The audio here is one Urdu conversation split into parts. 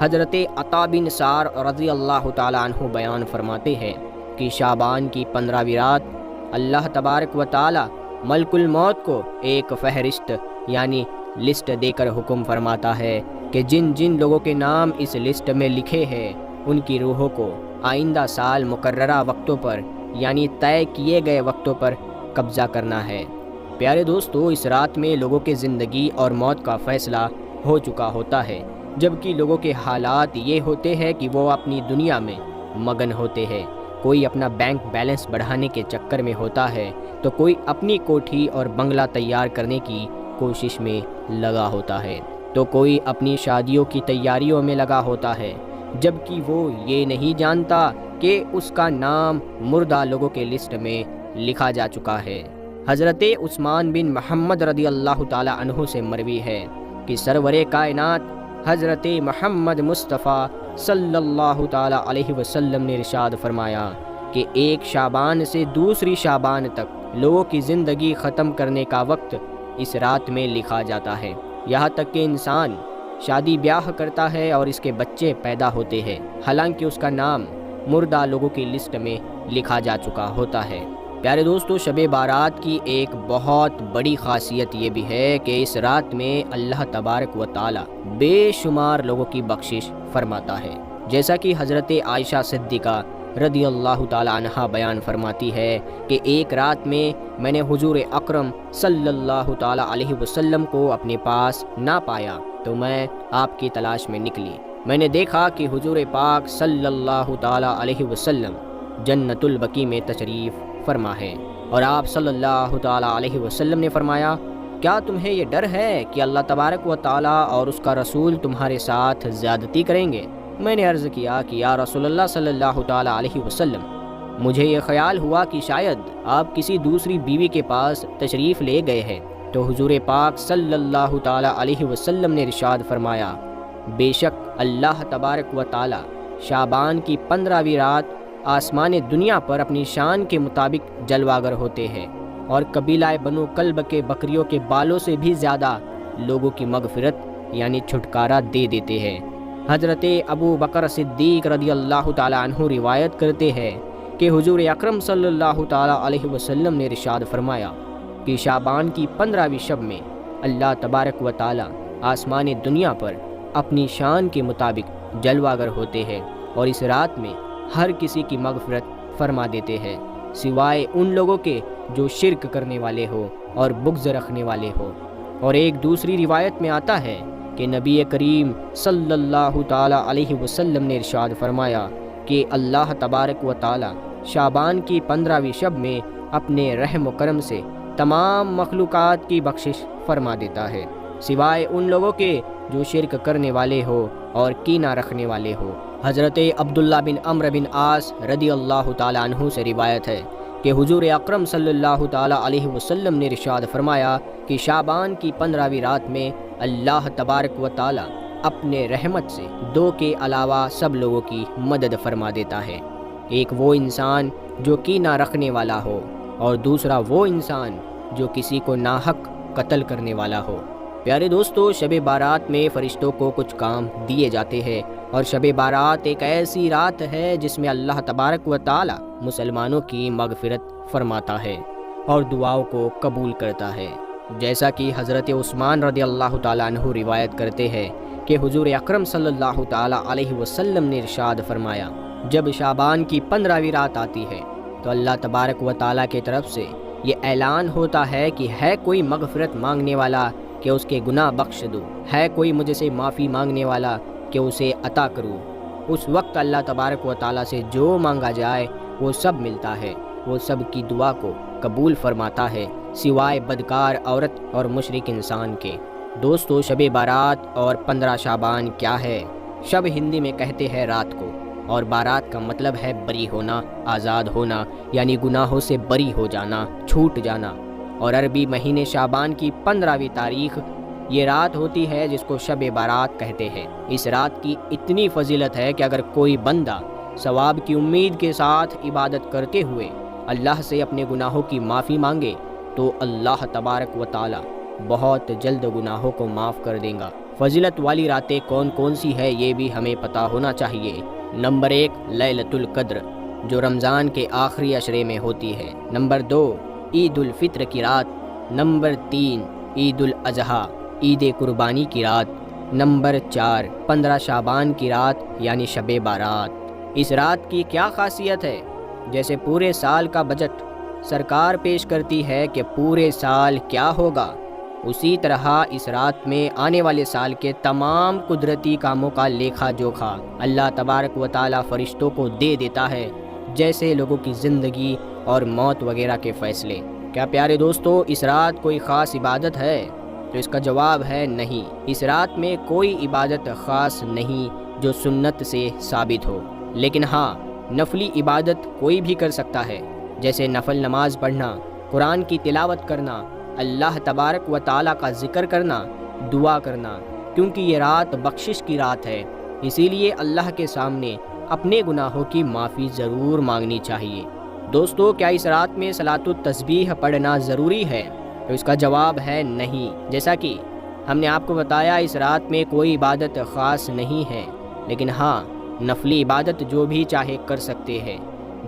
حضرت عطا بن سار رضی اللہ تعالیٰ عنہ بیان فرماتے ہیں کہ شعبان کی 15ویں رات اللہ تبارک و تعالیٰ ملک الموت کو ایک فہرست یعنی لسٹ دے کر حکم فرماتا ہے کہ جن جن لوگوں کے نام اس لسٹ میں لکھے ہیں ان کی روحوں کو آئندہ سال مقررہ وقتوں پر یعنی طے کیے گئے وقتوں پر قبضہ کرنا ہے۔ پیارے دوستو، اس رات میں لوگوں کے زندگی اور موت کا فیصلہ ہو چکا ہوتا ہے، جبکہ لوگوں کے حالات یہ ہوتے ہیں کہ وہ اپنی دنیا میں مگن ہوتے ہیں۔ کوئی اپنا بینک بیلنس بڑھانے کے چکر میں ہوتا ہے تو کوئی اپنی کوٹھی اور بنگلہ تیار کرنے کی کوشش میں لگا ہوتا ہے، تو کوئی اپنی شادیوں کی تیاریوں میں لگا ہوتا ہے، جبکہ وہ یہ نہیں جانتا کہ اس کا نام مردہ لوگوں کے لسٹ میں لکھا جا چکا ہے۔ حضرت عثمان بن محمد رضی اللہ تعالی عنہ سے مروی ہے کہ سرور کائنات حضرت محمد مصطفیٰ صلی اللہ تعالی علیہ وسلم نے ارشاد فرمایا کہ ایک شعبان سے دوسری شعبان تک لوگوں کی زندگی ختم کرنے کا وقت اس رات میں لکھا جاتا ہے، یہاں تک کہ انسان شادی بیاہ کرتا ہے اور اس کے بچے پیدا ہوتے ہیں، حالانکہ اس کا نام مردہ لوگوں کی لسٹ میں لکھا جا چکا ہوتا ہے۔ پیارے دوستو، شب بارات کی ایک بہت بڑی خاصیت یہ بھی ہے کہ اس رات میں اللہ تبارک و تعالی بے شمار لوگوں کی بخشش فرماتا ہے، جیسا کہ حضرت عائشہ صدیقہ رضی اللہ تعالی عنہا بیان فرماتی ہے کہ ایک رات میں نے حضور اکرم صلی اللہ تعالی علیہ وسلم کو اپنے پاس نہ پایا تو میں آپ کی تلاش میں نکلی۔ میں نے دیکھا کہ حضور پاک صلی اللہ تعالی علیہ وسلم جنت البقیع میں تشریف فرما ہے، اور آپ صلی اللہ تعالی علیہ وسلم نے فرمایا، کیا تمہیں یہ ڈر ہے کہ اللہ تبارک و تعالی اور اس کا رسول تمہارے ساتھ زیادتی کریں گے؟ میں نے عرض کیا کہ یا رسول اللہ صلی اللہ تعالی علیہ وسلم، مجھے یہ خیال ہوا کہ شاید آپ کسی دوسری بیوی کے پاس تشریف لے گئے ہیں، تو حضور پاک صلی اللہ تعالی علیہ وسلم نے ارشاد فرمایا، بے شک اللہ تبارک و تعالی شعبان کی 15ویں رات آسمان دنیا پر اپنی شان کے مطابق جلواگر ہوتے ہیں، اور قبیلہ بنو کلب کے بکریوں کے بالوں سے بھی زیادہ لوگوں کی مغفرت یعنی چھٹکارا دے دیتے ہیں۔ حضرت ابو بکر صدیق رضی اللہ تعالی عنہ روایت کرتے ہیں کہ حضور اکرم صلی اللہ تعالی علیہ وسلم نے ارشاد فرمایا کہ شعبان کی 15ویں شب میں اللہ تبارک و تعالی آسمان دنیا پر اپنی شان کے مطابق جلواگر ہوتے ہیں، اور اس رات میں ہر کسی کی مغفرت فرما دیتے ہیں، سوائے ان لوگوں کے جو شرک کرنے والے ہو اور بغض رکھنے والے ہو۔ اور ایک دوسری روایت میں آتا ہے کہ نبی کریم صلی اللہ تعالی علیہ وسلم نے ارشاد فرمایا کہ اللہ تبارک و تعالی شعبان کی 15ویں شب میں اپنے رحم و کرم سے تمام مخلوقات کی بخشش فرما دیتا ہے، سوائے ان لوگوں کے جو شرک کرنے والے ہو اور کینہ رکھنے والے ہو۔ حضرت عبداللہ بن عمرو بن عاص رضی اللہ تعالی عنہ سے روایت ہے کہ حضور اکرم صلی اللہ تعالی علیہ وسلم نے ارشاد فرمایا کہ شعبان کی 15ویں رات میں اللہ تبارک و تعالی اپنے رحمت سے 2 کے علاوہ سب لوگوں کی مدد فرما دیتا ہے، ایک وہ انسان جو کینہ رکھنے والا ہو، اور دوسرا وہ انسان جو کسی کو ناحق قتل کرنے والا ہو۔ پیارے دوستو، شب بارات میں فرشتوں کو کچھ کام دیے جاتے ہیں، اور شب بارات ایک ایسی رات ہے جس میں اللہ تبارک و تعالی مسلمانوں کی مغفرت فرماتا ہے اور دعاؤں کو قبول کرتا ہے، جیسا کہ حضرت عثمان رضی اللہ تعالیٰ عنہ روایت کرتے ہیں کہ حضور اکرم صلی اللہ تعالیٰ علیہ وسلم نے ارشاد فرمایا، جب شعبان کی 15ویں رات آتی ہے تو اللہ تبارک و تعالیٰ کی طرف سے یہ اعلان ہوتا ہے کہ ہے کوئی مغفرت مانگنے والا کہ اس کے گناہ بخش دوں، ہے کوئی مجھ سے معافی مانگنے والا کہ اسے عطا کروں۔ اس وقت اللہ تبارک و تعالیٰ سے جو مانگا جائے وہ سب ملتا ہے، وہ سب کی دعا کو قبول فرماتا ہے، سوائے بدکار عورت اور مشرک انسان کے۔ دوستو، شب بارات اور 15 شعبان کیا ہے؟ شب ہندی میں کہتے ہیں رات کو، اور بارات کا مطلب ہے بری ہونا، آزاد ہونا، یعنی گناہوں سے بری ہو جانا، چھوٹ جانا۔ اور عربی مہینے شعبان کی 15ویں تاریخ یہ رات ہوتی ہے جس کو شب بارات کہتے ہیں۔ اس رات کی اتنی فضیلت ہے کہ اگر کوئی بندہ ثواب کی امید کے ساتھ عبادت کرتے ہوئے اللہ سے اپنے گناہوں کی معافی مانگے تو اللہ تبارک و تعالی بہت جلد گناہوں کو معاف کر دے گا۔ فضیلت والی راتیں کون کون سی ہے یہ بھی ہمیں پتہ ہونا چاہیے۔ نمبر 1 لیلۃ القدر جو رمضان کے آخری عشرے میں ہوتی ہے۔ نمبر 2 عید الفطر کی رات۔ نمبر 3 عید الاضحیٰ عید قربانی کی رات۔ نمبر 4 15 شعبان کی رات یعنی شب بارات۔ اس رات کی کیا خاصیت ہے؟ جیسے پورے سال کا بجٹ سرکار پیش کرتی ہے کہ پورے سال کیا ہوگا، اسی طرح اس رات میں آنے والے سال کے تمام قدرتی کاموں کا لیکھا جوکھا اللہ تبارک و تعالی فرشتوں کو دے دیتا ہے، جیسے لوگوں کی زندگی اور موت وغیرہ کے فیصلے۔ کیا پیارے دوستو اس رات کوئی خاص عبادت ہے؟ تو اس کا جواب ہے نہیں۔ اس رات میں کوئی عبادت خاص نہیں جو سنت سے ثابت ہو، لیکن ہاں نفلی عبادت کوئی بھی کر سکتا ہے، جیسے نفل نماز پڑھنا، قرآن کی تلاوت کرنا، اللہ تبارک و تعالیٰ کا ذکر کرنا، دعا کرنا، کیونکہ یہ رات بخشش کی رات ہے، اسی لیے اللہ کے سامنے اپنے گناہوں کی معافی ضرور مانگنی چاہیے۔ دوستو کیا اس رات میں صلاۃ التسبیح پڑھنا ضروری ہے؟ تو اس کا جواب ہے نہیں۔ جیسا کہ ہم نے آپ کو بتایا اس رات میں کوئی عبادت خاص نہیں ہے، لیکن ہاں نفلی عبادت جو بھی چاہے کر سکتے ہیں۔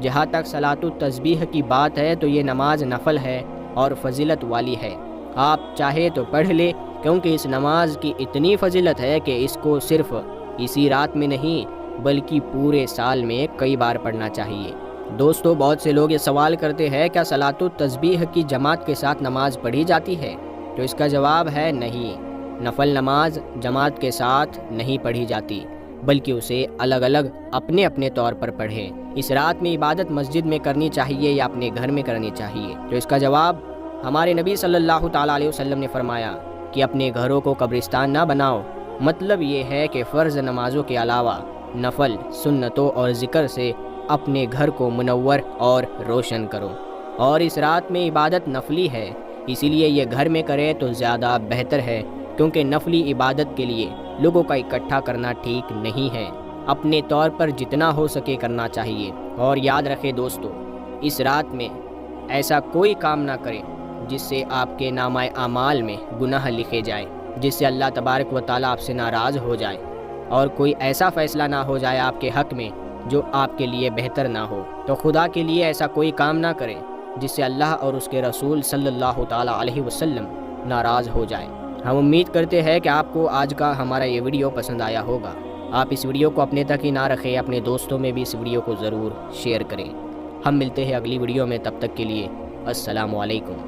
جہاں تک صلاۃ التسبیح کی بات ہے تو یہ نماز نفل ہے اور فضیلت والی ہے، آپ چاہے تو پڑھ لے، کیونکہ اس نماز کی اتنی فضیلت ہے کہ اس کو صرف اسی رات میں نہیں بلکہ پورے سال میں کئی بار پڑھنا چاہیے۔ دوستو بہت سے لوگ یہ سوال کرتے ہیں کیا صلاۃ التسبیح کی جماعت کے ساتھ نماز پڑھی جاتی ہے؟ تو اس کا جواب ہے نہیں، نفل نماز جماعت کے ساتھ نہیں پڑھی جاتی، بلکہ اسے الگ الگ اپنے اپنے طور پر پڑھیں۔ اس رات میں عبادت مسجد میں کرنی چاہیے یا اپنے گھر میں کرنی چاہیے؟ تو اس کا جواب ہمارے نبی صلی اللہ تعالیٰ علیہ وسلم نے فرمایا کہ اپنے گھروں کو قبرستان نہ بناؤ۔ مطلب یہ ہے کہ فرض نمازوں کے علاوہ نفل سنتوں اور ذکر سے اپنے گھر کو منور اور روشن کرو۔ اور اس رات میں عبادت نفلی ہے، اسی لیے یہ گھر میں کرے تو زیادہ بہتر ہے، کیونکہ نفلی عبادت کے لیے لوگوں کا اکٹھا کرنا ٹھیک نہیں ہے، اپنے طور پر جتنا ہو سکے کرنا چاہیے۔ اور یاد رکھے دوستو اس رات میں ایسا کوئی کام نہ کریں جس سے آپ کے نامہ اعمال میں گناہ لکھے جائے، جس سے اللہ تبارک و تعالیٰ آپ سے ناراض ہو جائے، اور کوئی ایسا فیصلہ نہ ہو جائے آپ کے حق میں جو آپ کے لیے بہتر نہ ہو۔ تو خدا کے لیے ایسا کوئی کام نہ کریں جس سے اللہ اور اس کے رسول صلی اللہ تعالیٰ علیہ وسلم ناراض ہو جائیں۔ ہم امید کرتے ہیں کہ آپ کو آج کا ہمارا یہ ویڈیو پسند آیا ہوگا۔ آپ اس ویڈیو کو اپنے تک ہی نہ رکھیں، اپنے دوستوں میں بھی اس ویڈیو کو ضرور شیئر کریں۔ ہم ملتے ہیں اگلی ویڈیو میں، تب تک کے لیے السلام علیکم۔